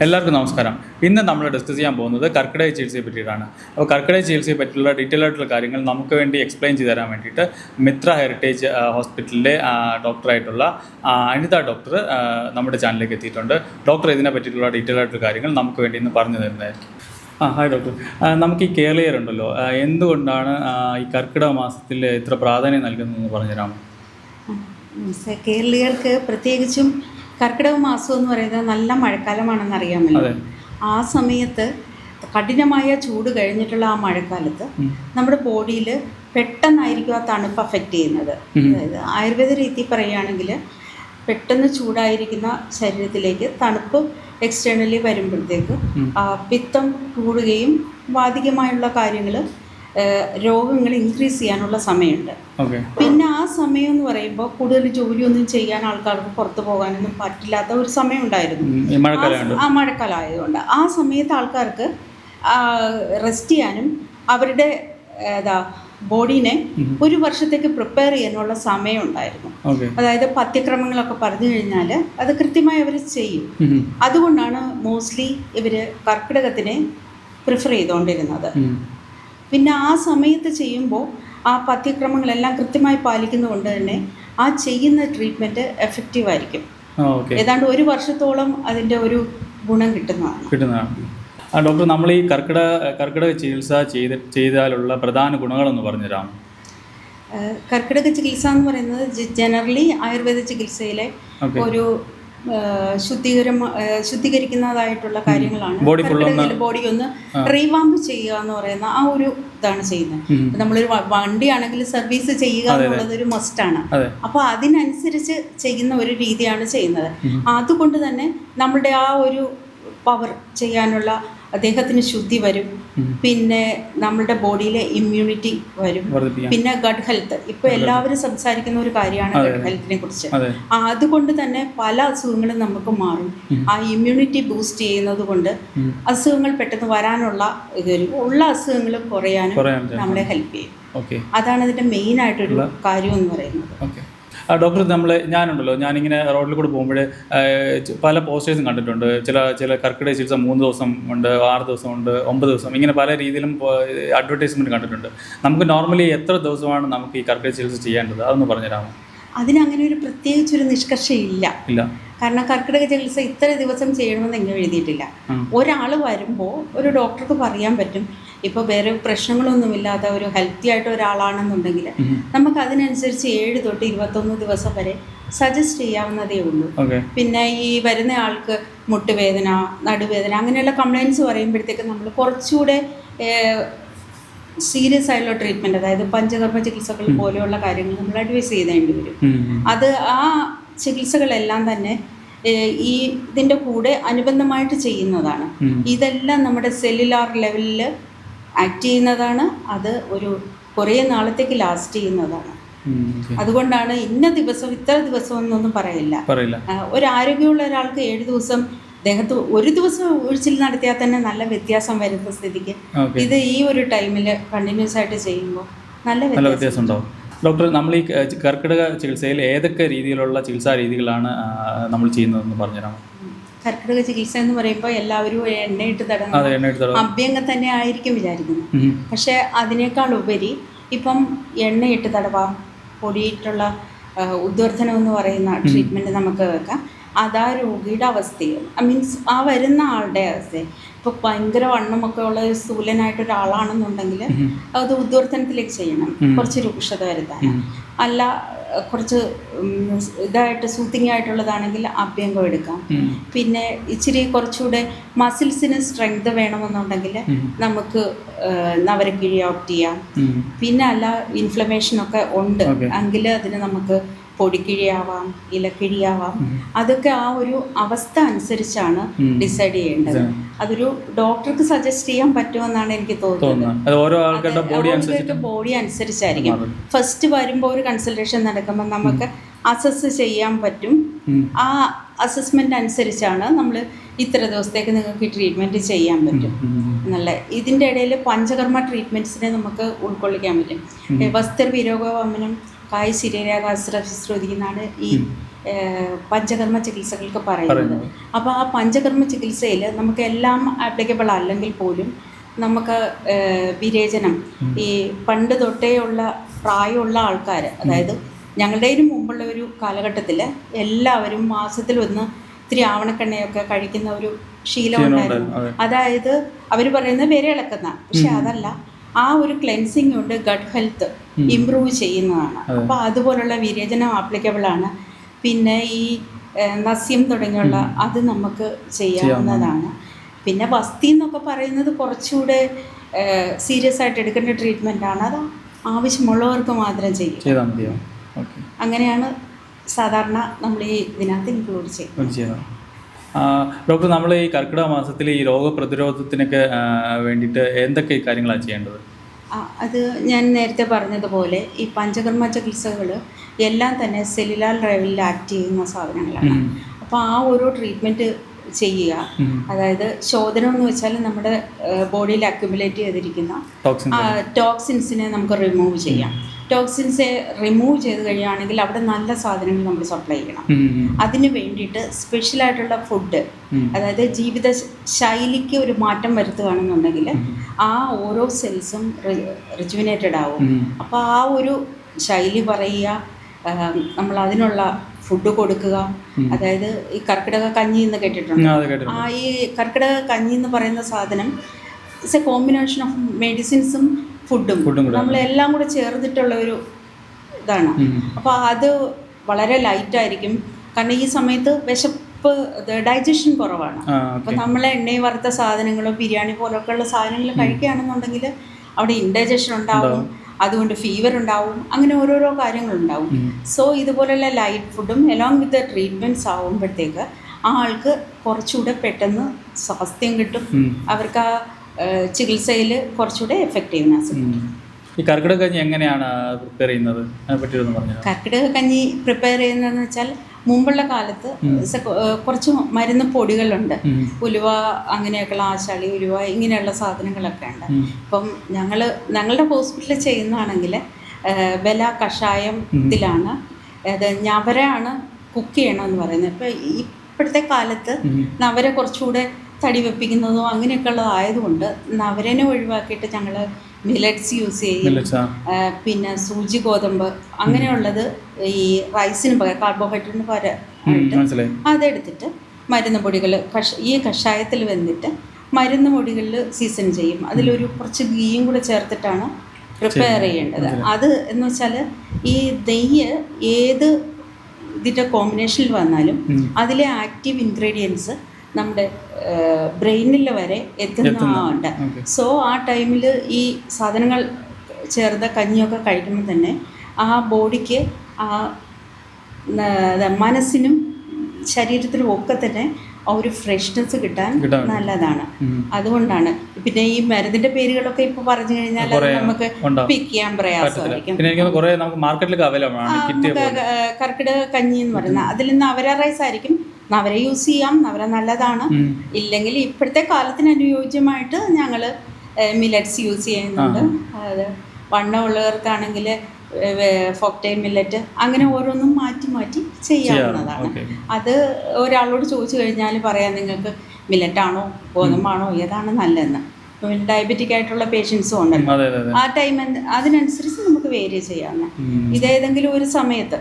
എല്ലാവർക്കും നമസ്കാരം. ഇന്ന് നമ്മൾ ഡിസ്കസ് ചെയ്യാൻ പോകുന്നത് കർക്കിടക ചികിത്സയെ പറ്റിയിട്ടാണ്. അപ്പോൾ കർക്കിടക ചികിത്സയെ പറ്റിയുള്ള ഡീറ്റെയിൽ ആയിട്ടുള്ള കാര്യങ്ങൾ നമുക്ക് വേണ്ടി എക്സ്പ്ലെയിൻ ചെയ്ത് തരാൻ വേണ്ടിയിട്ട് മിത്ര ഹെറിറ്റേജ് ഹോസ്പിറ്റലിലെ ഡോക്ടറായിട്ടുള്ള അനിത ഡോക്ടർ നമ്മുടെ ചാനലിലേക്ക് എത്തിയിട്ടുണ്ട്. ഡോക്ടർ ഇതിനെ പറ്റിയിട്ടുള്ള ഡീറ്റെയിൽ ആയിട്ടുള്ള കാര്യങ്ങൾ നമുക്ക് വേണ്ടി ഇന്ന് പറഞ്ഞു തരുന്നതായിരിക്കും. Hi doctor. നമുക്ക് ഈ കേരളീയർ ഉണ്ടല്ലോ, എന്തുകൊണ്ടാണ് ഈ കർക്കിടക മാസത്തിൽ ഇത്ര പ്രാധാന്യം നൽകുന്നതെന്ന് പറഞ്ഞുതരാമോ? കേരളീയർക്ക് പ്രത്യേകിച്ചും കർക്കിടക മാസം എന്ന് പറയുന്നത് നല്ല മഴക്കാലമാണെന്ന് അറിയാമല്ലോ. ആ സമയത്ത് കഠിനമായ ചൂട് കഴിഞ്ഞിട്ടുള്ള ആ മഴക്കാലത്ത് നമ്മുടെ ബോഡിയിൽ പെട്ടെന്നായിരിക്കും ആ തണുപ്പ് അഫക്റ്റ് ചെയ്യുന്നത്. അതായത് ആയുർവേദ രീതി പറയുകയാണെങ്കിൽ പെട്ടെന്ന് ചൂടായിരിക്കുന്ന ശരീരത്തിലേക്ക് തണുപ്പ് എക്സ്റ്റേണലി വരുമ്പോഴത്തേക്ക് പിത്തം കൂടുകയും വാതികമായുള്ള കാര്യങ്ങൾ രോഗങ്ങൾ ഇൻക്രീസ് ചെയ്യാനുള്ള സമയമുണ്ട്. പിന്നെ ആ സമയം എന്ന് പറയുമ്പോൾ കൂടുതൽ ജോലിയൊന്നും ചെയ്യാൻ ആൾക്കാർക്ക് പുറത്തു പോകാനൊന്നും പറ്റില്ലാത്ത ഒരു സമയം ഉണ്ടായിരുന്നു. ആ മഴക്കാലം ആയതുകൊണ്ട് ആ സമയത്ത് ആൾക്കാർക്ക് റെസ്റ്റ് ചെയ്യാനും അവരുടെ ബോഡീനെ ഒരു വർഷത്തേക്ക് പ്രിപ്പയർ ചെയ്യാനുള്ള സമയം ഉണ്ടായിരുന്നു. അതായത് പഥ്യക്രമങ്ങളൊക്കെ പറഞ്ഞു കഴിഞ്ഞാൽ അത് കൃത്യമായി അവർ ചെയ്യും. അതുകൊണ്ടാണ് മോസ്റ്റ്ലി ഇവർ കർക്കിടകത്തിനെ പ്രിഫർ ചെയ്തുകൊണ്ടിരുന്നത്. പിന്നെ ആ സമയത്ത് ചെയ്യുമ്പോൾ ആ പഥ്യക്രമങ്ങളെല്ലാം കൃത്യമായി പാലിക്കുന്നതുകൊണ്ട് തന്നെ ആ ചെയ്യുന്ന ട്രീറ്റ്മെൻറ്റ് എഫക്റ്റീവായിരിക്കും. ഏതാണ്ട് ഒരു വർഷത്തോളം അതിൻ്റെ ഒരു ഗുണം കിട്ടുന്നതാണ്. ഡോക്ടർ, നമ്മൾ ഈ കർക്കിടക ചികിത്സ ചെയ്താലുള്ള പ്രധാന ഗുണങ്ങളെന്ന് പറഞ്ഞുതരാം. കർക്കിടക ചികിത്സ എന്ന് പറയുന്നത് ജനറലി ആയുർവേദ ചികിത്സയിലെ ഒരു ശുദ്ധീകരിക്കുന്നതായിട്ടുള്ള കാര്യങ്ങളാണ്. ബോഡി ഒന്ന് റീവാമ്പ് ചെയ്യുക എന്ന് പറയുന്ന ആ ഒരു ഇതാണ് ചെയ്യുന്നത്. നമ്മളൊരു വണ്ടിയാണെങ്കിൽ സർവീസ് ചെയ്യുക എന്നുള്ളത് ഒരു മസ്റ്റാണ്. അപ്പോൾ അതിനനുസരിച്ച് ചെയ്യുന്ന ഒരു രീതിയാണ് ചെയ്യുന്നത്. അതുകൊണ്ട് തന്നെ നമ്മുടെ ആ ഒരു പവർ ചെയ്യാനുള്ള അദ്ദേഹത്തിന് ശുദ്ധി വരും. പിന്നെ നമ്മുടെ ബോഡിയിലെ ഇമ്മ്യൂണിറ്റി വരും. പിന്നെ ഗട്ട് ഹെൽത്ത്, ഇപ്പോൾ എല്ലാവരും സംസാരിക്കുന്ന ഒരു കാര്യമാണ് ഗട്ട് ഹെൽത്തിനെ കുറിച്ച്. അതുകൊണ്ട് തന്നെ പല അസുഖങ്ങളും നമുക്ക് മാറും. ആ ഇമ്മ്യൂണിറ്റി ബൂസ്റ്റ് ചെയ്യുന്നത് കൊണ്ട് അസുഖങ്ങൾ പെട്ടെന്ന് വരാനുള്ള ഉള്ള അസുഖങ്ങൾ കുറയാനും നമ്മളെ ഹെൽപ്പ് ചെയ്യും. അതാണ് അതിൻ്റെ മെയിൻ ആയിട്ടൊരു കാര്യം എന്ന് പറയുന്നത്. ഡോക്ടർ, ഞാനിങ്ങനെ റോഡിൽ കൂടെ പോകുമ്പോൾ പല പോസ്റ്റേഴ്സും കണ്ടിട്ടുണ്ട്. ചില കർക്കിടക ചികിത്സ 3 ദിവസം ഉണ്ട്, 6 ദിവസം ഉണ്ട്, 9 ദിവസം, ഇങ്ങനെ പല രീതിയിലും അഡ്വർടൈസ്മെൻറ്റ് കണ്ടിട്ടുണ്ട്. നമുക്ക് നോർമലി എത്ര ദിവസമാണ് നമുക്ക് ഈ കർക്കിടക ചികിത്സ ചെയ്യേണ്ടത്, അതൊന്ന് പറഞ്ഞുതരാമോ? അതിനങ്ങനെ ഒരു പ്രത്യേകിച്ചൊരു നിഷ്കർഷയില്ല. കാരണം കർക്കിടക ചികിത്സ ഇത്ര ദിവസം ചെയ്യണമെന്ന് എങ്ങനെ എഴുതിയിട്ടില്ല. ഒരാൾ വരുമ്പോൾ ഒരു ഡോക്ടർക്ക് പറയാൻ പറ്റും, ഇപ്പോൾ വേറെ പ്രശ്നങ്ങളൊന്നുമില്ലാത്ത ഒരു ഹെൽത്തി ആയിട്ട് ഒരാളാണെന്നുണ്ടെങ്കിൽ നമുക്ക് അതിനനുസരിച്ച് 7 തൊട്ട് 21 ദിവസം വരെ സജസ്റ്റ് ചെയ്യാവുന്നതേ ഉള്ളൂ. പിന്നെ ഈ വരുന്ന ആൾക്ക് മുട്ടുവേദന, നടുവേദന, അങ്ങനെയുള്ള കംപ്ലയിൻറ്റ്സ് പറയുമ്പോഴത്തേക്ക് നമ്മൾ കുറച്ചുകൂടെ സീരിയസ് ആയിട്ടുള്ള ട്രീറ്റ്മെൻറ്റ്, അതായത് പഞ്ചകർമ്മ ചികിത്സകൾ പോലെയുള്ള കാര്യങ്ങൾ നമ്മൾ അഡ്വൈസ് ചെയ്തേണ്ടി വരും. അത് ആ ചികിത്സകളെല്ലാം തന്നെ ഈ ഇതിൻ്റെ കൂടെ അനുബന്ധമായിട്ട് ചെയ്യുന്നതാണ്. ഇതെല്ലാം നമ്മുടെ സെല്ലുലാർ ലെവലിൽ ആക്ട് ചെയ്യുന്നതാണ്. അത് ഒരു കുറേ നാളത്തേക്ക് ലാസ്റ്റ് ചെയ്യുന്നതാണ്. അതുകൊണ്ടാണ് ഇന്ന ദിവസം ഇത്ര ദിവസം എന്നൊന്നും പറയില്ല. ഒരു ആരോഗ്യമുള്ള ഒരാൾക്ക് 7 ദിവസം ദേഹത്ത് ഒരു ദിവസം ഒഴിച്ചിൽ നടത്തിയാൽ തന്നെ നല്ല വ്യത്യാസം വരുന്ന സ്ഥിതിക്ക് ഇത് ഈ ഒരു ടൈമിൽ കണ്ടിന്യൂസ് ആയിട്ട് ചെയ്യുമ്പോൾ നല്ല വ്യത്യാസം ഉണ്ടാവും. ഡോക്ടർ, നമ്മൾ ഈ കർക്കിടക ചികിത്സയിൽ ഏതൊക്കെ രീതിയിലുള്ള ചികിത്സാ രീതികളാണ് നമ്മൾ ചെയ്യുന്നതെന്ന് പറഞ്ഞുതരാമോ? കർക്കിടക ചികിത്സ എന്ന് പറയുമ്പോൾ എല്ലാവരും എണ്ണയിട്ട് തടവുന്ന അഭ്യംഗം തന്നെ ആയിരിക്കും വിചാരിക്കുന്നത്. പക്ഷേ അതിനേക്കാൾ ഉപരി ഇപ്പം എണ്ണയിട്ട് തടവാം, പൊടിയിട്ടുള്ള ഉദ്വർദ്ധനം എന്ന് പറയുന്ന ട്രീറ്റ്മെൻറ്റ് നമുക്ക് വെക്കാം. അതാ രോഗിയുടെ അവസ്ഥയും മീൻസ് ആ വരുന്ന ആളുടെ അവസ്ഥയും. ഇപ്പോൾ ഭയങ്കര വണ്ണമൊക്കെ ഉള്ള സ്ഥൂലനായിട്ടൊരാളാണെന്നുണ്ടെങ്കിൽ അത് ഉദ്വർദ്ധനത്തിലേക്ക് ചെയ്യണം, കുറച്ച് രൂക്ഷത വരുത്താൻ. അല്ല കുറച്ച് ഇതായിട്ട് സൂത്തിങ് ആയിട്ടുള്ളതാണെങ്കിൽ അഭ്യംഗം എടുക്കാം. പിന്നെ ഇച്ചിരി കുറച്ചുകൂടെ മസിൽസിന് സ്ട്രെങ്ത് വേണമെന്നുണ്ടെങ്കിൽ നമുക്ക് നവരക്കിഴി ഓപ്റ്റ് ചെയ്യാം. പിന്നെ അല്ല ഇൻഫ്ലമേഷനൊക്കെ ഉണ്ട് എങ്കിൽ അതിന് നമുക്ക് പൊടിക്കിഴിയാവാം, ഇലക്കിഴിയാവാം. അതൊക്കെ ആ ഒരു അവസ്ഥ അനുസരിച്ചാണ് ഡിസൈഡ് ചെയ്യേണ്ടത്. അതൊരു ഡോക്ടർക്ക് സജസ്റ്റ് ചെയ്യാൻ പറ്റുമെന്നാണ് എനിക്ക് തോന്നുന്നത്. ഓരോരുത്തരുടെ ബോഡി അനുസരിച്ചായിരിക്കും. ഫസ്റ്റ് വരുമ്പോൾ ഒരു കൺസൾട്ടേഷൻ നടക്കുമ്പോൾ നമുക്ക് അസസ് ചെയ്യാൻ പറ്റും. ആ അസസ്മെൻ്റ് അനുസരിച്ചാണ് നമ്മൾ ഇത്ര ദിവസത്തേക്ക് നിങ്ങൾക്ക് ട്രീറ്റ്മെൻറ്റ് ചെയ്യാൻ പറ്റും എന്നുള്ള. ഇതിൻ്റെ ഇടയിൽ പഞ്ചകർമ്മ ട്രീറ്റ്മെൻറ്റ്സിനെ നമുക്ക് ഉൾക്കൊള്ളിക്കാൻ പറ്റും. വസ്ത്ര വിരോഗവമനം, കായ് ശരീരാകാശ്രശ്രുതി എന്നാണ് ഈ പഞ്ചകർമ്മ ചികിത്സകൾക്ക് പറയുന്നത്. അപ്പോൾ ആ പഞ്ചകർമ്മ ചികിത്സയിൽ നമുക്ക് എല്ലാം ആപ്ലിക്കബിൾ അല്ലെങ്കിൽ പോലും നമുക്ക് വിരേചനം ഈ പണ്ട് തൊട്ടേയുള്ള പ്രായമുള്ള ആൾക്കാർ, അതായത് ഞങ്ങളുടെതിന് മുമ്പുള്ള ഒരു കാലഘട്ടത്തിൽ എല്ലാവരും മാസത്തിലൊന്ന് ഇത്തിരി ആവണക്കെണ്ണയൊക്കെ കഴിക്കുന്ന ഒരു ശീലം ഉണ്ടായിരുന്നു. അതായത് അവർ പറയുന്നത് വിര ഇളക്കുന്ന, പക്ഷെ അതല്ല, ആ ഒരു ക്ലെൻസിങ് കൊണ്ട് ഗട്ട് ഹെൽത്ത് ഇമ്പ്രൂവ് ചെയ്യുന്നതാണ്. അപ്പോൾ അതുപോലുള്ള വിരേചനം ആപ്ലിക്കബിളാണ്. പിന്നെ ഈ നസ്യം തുടങ്ങിയുള്ള അത് നമുക്ക് ചെയ്യാവുന്നതാണ്. പിന്നെ വസ്തി എന്നൊക്കെ പറയുന്നത് കുറച്ചുകൂടെ സീരിയസ് ആയിട്ട് എടുക്കേണ്ട ട്രീറ്റ്മെൻറ്റാണ്. അത് ആവശ്യമുള്ളവർക്ക് മാത്രം ചെയ്യും. അങ്ങനെയാണ് സാധാരണ നമ്മൾ ഈ ഇതിനകത്ത് ഇൻക്ലൂഡ് ചെയ്യുന്നത്. ഡോക്ടർ, നമ്മൾ ഈ കർക്കിടക മാസത്തിൽ ഈ രോഗപ്രതിരോധത്തിനൊക്കെ വേണ്ടിയിട്ട് എന്തൊക്കെ കാര്യങ്ങളാണ് ചെയ്യേണ്ടത്? അത് ഞാൻ നേരത്തെ പറഞ്ഞതുപോലെ ഈ പഞ്ചകർമ്മ ചികിത്സകൾ എല്ലാം തന്നെ സെല്ലുലാർ ലെവലിൽ ആക്ട് ചെയ്യുന്ന സാധനങ്ങളാണ്. അപ്പോൾ ആ ഓരോ ട്രീറ്റ്മെൻറ്റ് ചെയ്യുക. അതായത് ശോധനം എന്ന് വെച്ചാൽ നമ്മുടെ ബോഡിയിൽ അക്യുമുലേറ്റ് ചെയ്തിരിക്കുന്ന ടോക്സിൻസിനെ നമുക്ക് റിമൂവ് ചെയ്യാം. ടോക്സിൻസ് റിമൂവ് ചെയ്ത് കഴിയുകയാണെങ്കിൽ അവിടെ നല്ല സാധനങ്ങൾ നമ്മൾ സപ്ലൈ ചെയ്യണം. അതിന് വേണ്ടിയിട്ട് സ്പെഷ്യലായിട്ടുള്ള ഫുഡ്, അതായത് ജീവിത ശൈലിക്ക് ഒരു മാറ്റം വരുത്തുകയാണെന്നുണ്ടെങ്കിൽ ആ ഓരോ സെൽസും റിജുവിനേറ്റഡ് ആവും. അപ്പോൾ ആ ഒരു ശൈലി പറയുക, നമ്മൾ അതിനുള്ള ഫുഡ് കൊടുക്കുക. അതായത് ഈ കർക്കിടക കഞ്ഞി എന്ന് കേട്ടിട്ടുണ്ട്. ആ ഈ കർക്കിടക കഞ്ഞി എന്ന് പറയുന്ന സാധനം ഇറ്റ്സ് എ കോമ്പിനേഷൻ ഓഫ് മെഡിസിൻസും ഫുഡും നമ്മളെല്ലാം കൂടെ ചേർന്നിട്ടുള്ള ഒരു ഇതാണ്. അപ്പോൾ അത് വളരെ ലൈറ്റായിരിക്കും. കാരണം ഈ സമയത്ത് വിശപ്പ്, ഡൈജഷൻ കുറവാണ്. അപ്പോൾ നമ്മൾ എണ്ണയും വറുത്ത സാധനങ്ങളോ ബിരിയാണി പോലൊക്കെ ഉള്ള സാധനങ്ങൾ കഴിക്കുകയാണെന്നുണ്ടെങ്കിൽ അവിടെ ഇൻഡൈജഷൻ ഉണ്ടാവും, അതുകൊണ്ട് ഫീവർ ഉണ്ടാവും, അങ്ങനെ ഓരോരോ കാര്യങ്ങളുണ്ടാവും. സോ ഇതുപോലുള്ള ലൈറ്റ് ഫുഡും എലോങ് വിത്ത് ട്രീറ്റ്മെൻറ്റ്സ് ആകുമ്പോഴത്തേക്ക് ആ ആൾക്ക് കുറച്ചുകൂടെ പെട്ടെന്ന് സ്വാസ്ഥ്യം കിട്ടും. അവർക്ക് ആ ചികിത്സയിൽ കുറച്ചുകൂടെ എഫക്റ്റീവ്നെസ് കിട്ടും. ഈ കർക്കിടക കഞ്ഞി എങ്ങനെയാണ് പ്രിപ്പയർ ചെയ്യുന്നത്? അതിനെപ്പറ്റി ഒന്ന് പറഞ്ഞു. കർക്കിടക കഞ്ഞി പ്രിപ്പയർ ചെയ്യുന്നതെന്ന് വെച്ചാൽ മുമ്പുള്ള കാലത്ത് കുറച്ച് മരുന്ന് പൊടികളുണ്ട്. ഉലുവ, അങ്ങനെയൊക്കെയുള്ള ആശാളി ഉലുവ, ഇങ്ങനെയുള്ള സാധനങ്ങളൊക്കെ ഉണ്ട്. ഇപ്പം ഞങ്ങളുടെ ഹോസ്പിറ്റലിൽ ചെയ്യുന്നതാണെങ്കിൽ ബല കഷായത്തിലാണ് അത് ഞവരയാണ് കുക്ക് ചെയ്യണമെന്ന് പറയുന്നത്. ഇപ്പം ഇപ്പോഴത്തെ കാലത്ത് നവര കുറച്ചുകൂടെ തടി വെപ്പിക്കുന്നതോ അങ്ങനെയൊക്കെ ഉള്ളതായതുകൊണ്ട് നവരനെ ഒഴിവാക്കിയിട്ട് ഞങ്ങൾ മില്ലറ്റ്സ് യൂസ് ചെയ്യും. പിന്നെ സൂചി, ഗോതമ്പ് അങ്ങനെയുള്ളത് ഈ റൈസിന് പകരം, കാർബോഹൈഡ്രേറ്റിന് പകരമായിട്ട് അതെടുത്തിട്ട് മരുന്ന് പൊടികൾ ഈ കഷായത്തിൽ വന്നിട്ട് മരുന്ന് പൊടികളിൽ സീസൺ ചെയ്യും. അതിലൊരു കുറച്ച് ഗീയും കൂടെ ചേർത്തിട്ടാണ് പ്രിപ്പയർ ചെയ്യേണ്ടത്. അത് എന്ന് വെച്ചാൽ ഈ നെയ്യ് ഏത് ഇതിൻ്റെ കോമ്പിനേഷനിൽ വന്നാലും അതിലെ ആക്റ്റീവ് ഇൻഗ്രീഡിയൻസ് നമ്മുടെ ബ്രെയിനിൽ വരെ എത്തുന്നുണ്ട്. സോ ആ ടൈമിൽ ഈ സാധനങ്ങൾ ചേർത്ത കഞ്ഞിയൊക്കെ കഴിക്കുമ്പോൾ തന്നെ ആ ബോഡിക്ക് ആ മനസ്സിനും ശരീരത്തിനും ഒക്കെ തന്നെ ആ ഒരു ഫ്രഷ്നെസ് കിട്ടാൻ നല്ലതാണ്. അതുകൊണ്ടാണ്. പിന്നെ ഈ മരുന്നിന്റെ പേരുകളൊക്കെ ഇപ്പൊ പറഞ്ഞു കഴിഞ്ഞാൽ അത് നമുക്ക് പിക്ക് ചെയ്യാൻ പ്രയാസമായിരിക്കും. കർക്കിടക കഞ്ഞി എന്ന് പറയുന്നത് അതിൽ നവര റൈസ് ആയിരിക്കും. നവര യൂസ് ചെയ്യാം, നവര നല്ലതാണ്. ഇല്ലെങ്കിൽ ഇപ്പോഴത്തെ കാലത്തിന് അനുയോജ്യമായിട്ട് ഞങ്ങൾ മില്ലറ്റ്സ് യൂസ് ചെയ്യുന്നുണ്ട്. അത് വണ്ണമുള്ളവർക്കാണെങ്കിൽ ഫോക്ടൈൽ മില്ലറ്റ്, അങ്ങനെ ഓരോന്നും മാറ്റി മാറ്റി ചെയ്യാവുന്നതാണ്. അത് ഒരാളോട് ചോദിച്ചു കഴിഞ്ഞാൽ പറയാം നിങ്ങൾക്ക് മില്ലറ്റാണോ ഗോതമ്പാണോ ഏതാണ് നല്ലതെന്ന്. ഡയബറ്റിക് ആയിട്ടുള്ള പേഷ്യൻസും ഉണ്ടല്ലോ, ആ ടൈം അതിനനുസരിച്ച് നമുക്ക് വേരി ചെയ്യാവുന്ന. ഇതേതെങ്കിലും ഒരു സമയത്ത്,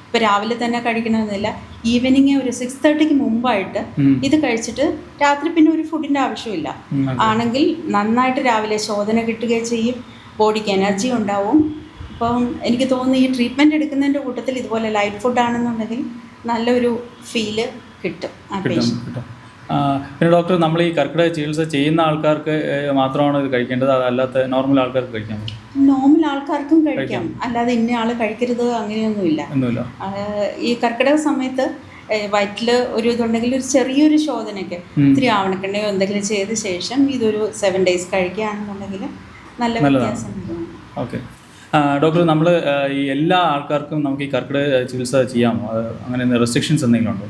ഇപ്പോൾ രാവിലെ തന്നെ കഴിക്കണമെന്നില്ല, ഈവനിങ് ഒരു 6:30 മുമ്പായിട്ട് ഇത് കഴിച്ചിട്ട് രാത്രി പിന്നെ ഒരു ഫുഡിൻ്റെ ആവശ്യമില്ല ആണെങ്കിൽ നന്നായിട്ട് രാവിലെ ശോധന കിട്ടുകയും ചെയ്യും, ബോഡിക്ക് എനർജി ഉണ്ടാവും. അപ്പം എനിക്ക് തോന്നുന്നു ഈ ട്രീറ്റ്മെൻറ്റ് എടുക്കുന്നതിൻ്റെ കൂട്ടത്തിൽ ഇതുപോലെ ലൈറ്റ് ഫുഡാണെന്നുണ്ടെങ്കിൽ നല്ലൊരു ഫീല് കിട്ടും ആ പേഷ്യൻ്റ്. പിന്നെ ഡോക്ടർ, നമ്മൾ ഈ കർക്കിടക ചികിത്സ ചെയ്യുന്ന ആൾക്കാർക്ക് മാത്രമാണ് ഇത് കഴിക്കേണ്ടത്, അതല്ലാത്ത നോർമൽ ആൾക്കാർക്ക് കഴിക്കാം? നോർമൽ ആൾക്കാർക്കും കഴിക്കാം, അല്ലാതെ ഇന്ന ആൾ കഴിക്കരുത് അങ്ങനെയൊന്നുമില്ല. ഈ കർക്കിടക സമയത്ത് വയറ്റിൽ ഒരു ഇതുണ്ടെങ്കിൽ ഒരു ചെറിയൊരു ശോധനയ്ക്ക് ഇത്തിരി ആവണക്കെണ്ണയോ എന്തെങ്കിലും ചെയ്ത ശേഷം ഇതൊരു 7 days കഴിക്കുകയാണെന്നുണ്ടെങ്കിൽ നല്ല വ്യത്യാസം. ഓക്കെ ഡോക്ടർ, നമ്മൾ ഈ എല്ലാ ആൾക്കാർക്കും നമുക്ക് ഈ കർക്കിടക ചികിത്സ ചെയ്യാമോ? അങ്ങനെ റെസ്ട്രിക്ഷൻസ് എന്തെങ്കിലും ഉണ്ടോ?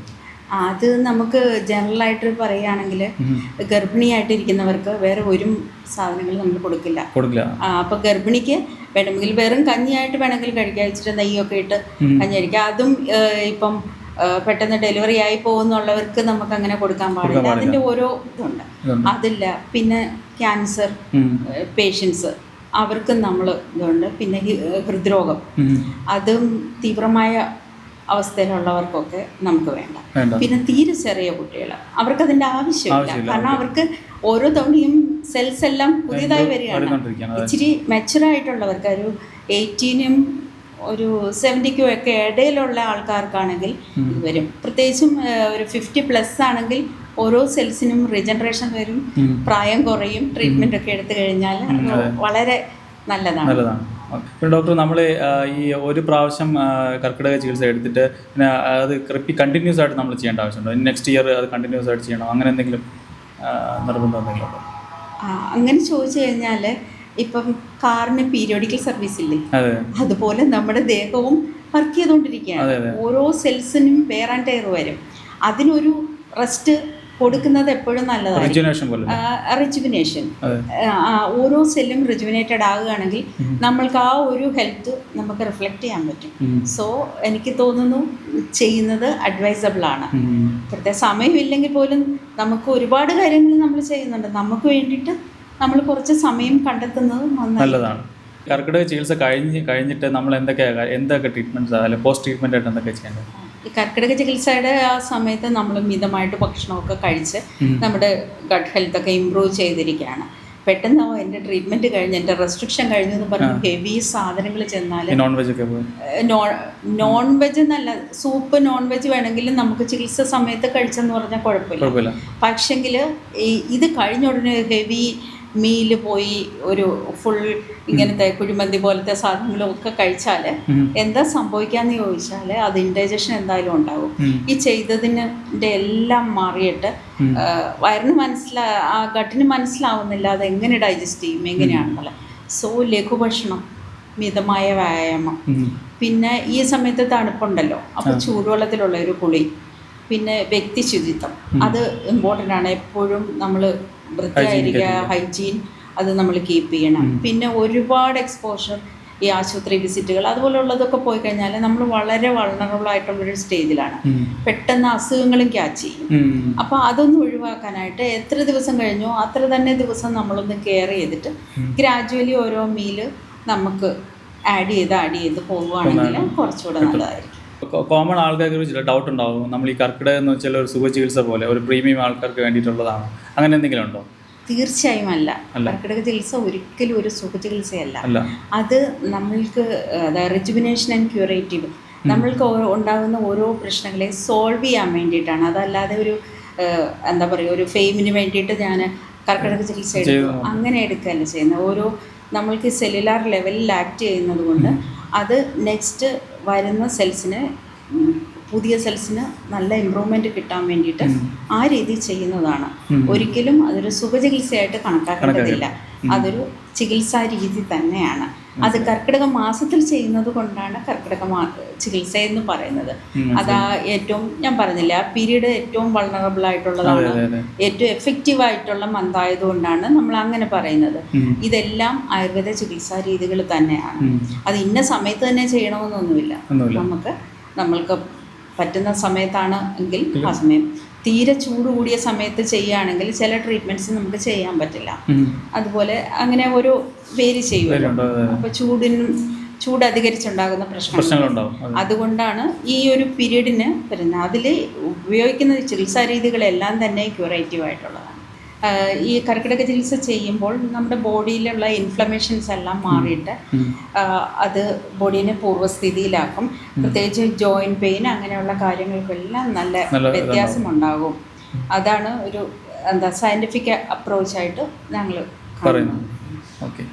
അത് നമുക്ക് ജനറലായിട്ട് പറയുകയാണെങ്കിൽ ഗർഭിണിയായിട്ടിരിക്കുന്നവർക്ക് വേറെ ഒരു സാധനങ്ങൾ നമ്മൾ കൊടുക്കില്ല. അപ്പോൾ ഗർഭിണിക്ക് വേണമെങ്കിൽ വെറും കഞ്ഞിയായിട്ട് വേണമെങ്കിൽ കഴിക്കാം, ഇച്ചിരി നെയ്യൊക്കെ ഇട്ട് കഞ്ഞി കഴിക്കാം. അതും ഇപ്പം പെട്ടെന്ന് ഡെലിവറി ആയി പോകുന്നുള്ളവർക്ക് നമുക്ക് അങ്ങനെ കൊടുക്കാൻ പാടില്ല. അതിൻ്റെ ഓരോ ഇതുണ്ട്. അതില്ല. പിന്നെ ക്യാൻസർ പേഷ്യൻസ് അവർക്കും നമ്മൾ ഇതുണ്ട്. പിന്നെ ഹൃദ്രോഗം അതും തീവ്രമായ അവസ്ഥയിലുള്ളവർക്കൊക്കെ നമുക്ക് വേണ്ട. പിന്നെ തീരെ ചെറിയ കുട്ടികൾ അവർക്കതിൻ്റെ ആവശ്യമില്ല. കാരണം അവർക്ക് ഓരോ തവണയും സെൽസ് എല്ലാം പുതിയതായി വരികയാണ്. ഇച്ചിരി മെച്ചുറായിട്ടുള്ളവർക്ക് ഒരു 18-നും ഒരു 70-ക്കും ഒക്കെ ഇടയിലുള്ള ആൾക്കാർക്കാണെങ്കിൽ ഇത് വരും. പ്രത്യേകിച്ചും ഒരു 50+ ആണെങ്കിൽ ഓരോ സെൽസിനും റീജനറേഷൻ വരും, പ്രായം കുറയും. ട്രീറ്റ്മെൻ്റ് ഒക്കെ എടുത്തു കഴിഞ്ഞാൽ വളരെ നല്ലതാണ്. ഡോക്ടർ, നമ്മൾ ഈ ഒരു പ്രാവശ്യം കർക്കിടക ചികിത്സ എടുത്തിട്ട് പിന്നെ അത് കണ്ടിന്യൂസ് ആയിട്ട് നമ്മൾ ചെയ്യേണ്ട ആവശ്യമുണ്ടോ? നെക്സ്റ്റ് ഇയർ അത് കണ്ടിന്യൂസ് ആയിട്ട് ചെയ്യണോ? അങ്ങനെ എന്തെങ്കിലും നിർബന്ധം എന്തെങ്കിലും ഉണ്ടോ? അങ്ങനെ ചോദിച്ചു കഴിഞ്ഞാൽ ഇപ്പം കാറിന് പീരിയോഡിക്കൽ സർവീസ് ഇല്ലേ, അതുപോലെ നമ്മുടെ ദേഹവും വർക്ക് ചെയ്തുകൊണ്ടിരിക്കുകയാണ്. ഓരോ സെൽസിനും വെയർ ആൻഡ് ടയർ വരും. അതിനൊരു റെസ്റ്റ് കൊടുക്കുന്നത് എപ്പോഴും നല്ലതാണ്. റിജുവിനേഷൻ, ഓരോ സെല്ലും റിജുവിനേറ്റഡ് ആകുകയാണെങ്കിൽ നമ്മൾക്ക് ആ ഒരു ഹെൽത്ത് നമുക്ക് റിഫ്ലക്റ്റ് ചെയ്യാൻ പറ്റും. സോ എനിക്ക് തോന്നുന്നു ചെയ്യുന്നത് അഡ്വൈസബിൾ ആണ്. പ്രത്യേക സമയമില്ലെങ്കിൽ പോലും നമുക്ക് ഒരുപാട് കാര്യങ്ങൾ നമ്മൾ ചെയ്യുന്നുണ്ട്. നമുക്ക് വേണ്ടിയിട്ട് നമ്മൾ കുറച്ച് സമയം കണ്ടെത്തുന്നത് നല്ലതാണ്. കർക്കിടക ചികിത്സ കഴിഞ്ഞിട്ട് നമ്മൾ എന്തൊക്കെ ട്രീറ്റ്മെൻറ്റ്സ് അല്ലെങ്കിൽ പോസ്റ്റ് ട്രീറ്റ്മെൻ്റ് ആയിട്ട് എന്തൊക്കെ ചെയ്യേണ്ടത്? ഈ കർക്കിടക ചികിത്സയുടെ ആ സമയത്ത് നമ്മൾ മിതമായിട്ട് ഭക്ഷണമൊക്കെ കഴിച്ച് നമ്മുടെ ഗട്ട് ഹെൽത്തൊക്കെ ഇമ്പ്രൂവ് ചെയ്തിരിക്കുകയാണ്. പെട്ടെന്ന് എൻ്റെ ട്രീറ്റ്മെൻറ്റ് കഴിഞ്ഞ് എൻ്റെ റെസ്ട്രിക്ഷൻ കഴിഞ്ഞു എന്ന് പറഞ്ഞ് ഹെവി സാധനങ്ങൾ ചെന്നാൽ നോൺ വെജ് എന്നല്ല, സൂപ്പ് നോൺ വെജ് വേണമെങ്കിലും നമുക്ക് ചികിത്സ സമയത്ത് കഴിച്ചെന്ന് പറഞ്ഞാൽ കുഴപ്പമില്ല. പക്ഷെങ്കിൽ ഇത് കഴിഞ്ഞ ഉടനെ ഹെവി മീല് പോയി ഒരു ഫുൾ ഇങ്ങനത്തെ കുഴിമന്തി പോലത്തെ സാധനങ്ങളൊക്കെ കഴിച്ചാൽ എന്താ സംഭവിക്കാന്ന് ചോദിച്ചാൽ അത് ഇൻഡൈജഷൻ എന്തായാലും ഉണ്ടാകും. ഈ ചെയ്തതിൻ്റെ എല്ലാം മാറിയിട്ട് വയറിന് ആ ഗട്ടിന് മനസ്സിലാവുന്നില്ല അത് എങ്ങനെ ഡൈജസ്റ്റ് ചെയ്യും എങ്ങനെയാണെന്നുള്ളത്. സോ ലഘുഭക്ഷണം, മിതമായ വ്യായാമം, പിന്നെ ഈ സമയത്ത് തണുപ്പുണ്ടല്ലോ, അപ്പോൾ ചൂടുവെള്ളത്തിലുള്ള ഒരു കുളി, പിന്നെ വ്യക്തി ശുചിത്വം അത് ഇമ്പോർട്ടൻ്റ് ആണ്. എപ്പോഴും നമ്മൾ വൃത്തിയായിരിക്കുക, ഹൈജീൻ അത് നമ്മൾ കീപ്പ് ചെയ്യണം. പിന്നെ ഒരുപാട് എക്സ്പോഷർ, ഈ ആശുപത്രി വിസിറ്റുകൾ അതുപോലുള്ളതൊക്കെ പോയി കഴിഞ്ഞാൽ നമ്മൾ വളരെ വൾണറബിൾ ആയിട്ടുള്ളൊരു സ്റ്റേജിലാണ്. പെട്ടെന്ന് അസുഖങ്ങളും ക്യാച്ച് ചെയ്യും. അപ്പോൾ അതൊന്നും ഒഴിവാക്കാനായിട്ട് എത്ര ദിവസം കഴിഞ്ഞോ അത്ര തന്നെ ദിവസം നമ്മളൊന്ന് കെയർ ചെയ്തിട്ട് ഗ്രാജുവലി ഓരോ മീല് നമുക്ക് ആഡ് ചെയ്ത് പോവുകയാണെങ്കിൽ കുറച്ചുകൂടെ നല്ലതായിരിക്കും. കോമൺ ആൾക്കാർക്ക് ഒരു ചില ഡൗട്ട് ഉണ്ടാവും, നമ്മൾ ഈ കർക്കിടകം എന്ന് വെച്ചാൽ ഒരു സുഖചികിത്സ പോലെ ഒരു പ്രീമിയം ആൾക്കാർക്ക് വേണ്ടിയിട്ടുള്ളതാണ്, അങ്ങനെ എന്തെങ്കിലും ഉണ്ടോ? തീർച്ചയായും അല്ല. കർക്കിടക ചികിത്സ ഒരിക്കലും ഒരു സുഖചികിത്സയല്ല. അത് നമ്മൾക്ക് റിജുവിനേഷൻ ആൻഡ് ക്യൂറേറ്റീവ്, നമ്മൾക്ക് ഉണ്ടാകുന്ന ഓരോ പ്രശ്നങ്ങളെ സോൾവ് ചെയ്യാൻ വേണ്ടിയിട്ടാണ്. അതല്ലാതെ ഒരു എന്താ പറയുക, ഒരു ഫെയിമിന് വേണ്ടിയിട്ട് ഞാൻ കർക്കിടക ചികിത്സ എടുക്കും അങ്ങനെ എടുക്കുകയല്ല ചെയ്യുന്നത്. ഓരോ നമ്മൾക്ക് സെല്ലുലാർ ലെവലിൽ ആക്ട് ചെയ്യുന്നത് കൊണ്ട് അത് നെക്സ്റ്റ് വരുന്ന സെൽസിന്, പുതിയ സെൽസിന് നല്ല ഇമ്പ്രൂവ്മെൻറ്റ് കിട്ടാൻ വേണ്ടിയിട്ട് ആ രീതിയിൽ ചെയ്യുന്നതാണ്. ഒരിക്കലും അതൊരു സുഖചികിത്സയായിട്ട് കണക്കാക്കേണ്ടതില്ല. അതൊരു ചികിത്സാ രീതി തന്നെയാണ്. അത് കർക്കിടക മാസത്തിൽ ചെയ്യുന്നത് കൊണ്ടാണ് കർക്കിടക ചികിത്സ എന്ന് പറയുന്നത്. അതാ ഏറ്റവും, ഞാൻ പറഞ്ഞില്ല, ആ പീരീഡ് ഏറ്റവും വൾണറബിൾ ആയിട്ടുള്ളതാണ്, ഏറ്റവും എഫക്റ്റീവ് ആയിട്ടുള്ള മന്തായതുകൊണ്ടാണ് നമ്മൾ അങ്ങനെ പറയുന്നത്. ഇതെല്ലാം ആയുർവേദ ചികിത്സാ രീതികൾ തന്നെയാണ്. അത് ഇന്ന സമയത്ത് തന്നെ ചെയ്യണമെന്നൊന്നുമില്ല. നമ്മൾക്ക് പറ്റുന്ന സമയത്താണ് എങ്കിൽ ആ സമയം, തീരെ ചൂട് കൂടിയ സമയത്ത് ചെയ്യുകയാണെങ്കിൽ ചില ട്രീറ്റ്മെൻറ്റ്സ് നമുക്ക് ചെയ്യാൻ പറ്റില്ല. അതുപോലെ അങ്ങനെ ഓരോ വേരി ചെയ്യുമല്ലോ. അപ്പോൾ ചൂട് അധികരിച്ചുണ്ടാകുന്ന പ്രശ്നങ്ങളുണ്ടാവും. അതുകൊണ്ടാണ് ഈ ഒരു പീരീഡിന് വരുന്നത്. അതിൽ ഉപയോഗിക്കുന്ന ചികിത്സാ രീതികളെല്ലാം തന്നെ ക്യൂറേറ്റീവ് ആയിട്ടുള്ളതാണ്. ഈ കർക്കിടക ചികിത്സ ചെയ്യുമ്പോൾ നമ്മുടെ ബോഡിയിലുള്ള ഇൻഫ്ലമേഷൻസ് എല്ലാം മാറിയിട്ട് അത് ബോഡീനെ പൂർവ്വസ്ഥിതിയിലാക്കും. പ്രത്യേകിച്ച് ജോയിൻറ്റ് പെയിൻ അങ്ങനെയുള്ള കാര്യങ്ങൾക്കെല്ലാം നല്ല വ്യത്യാസമുണ്ടാകും. അതാണ് ഒരു സയൻറ്റിഫിക് അപ്രോച്ചായിട്ട് ഞങ്ങൾ പറയുന്നത്. ഓക്കെ.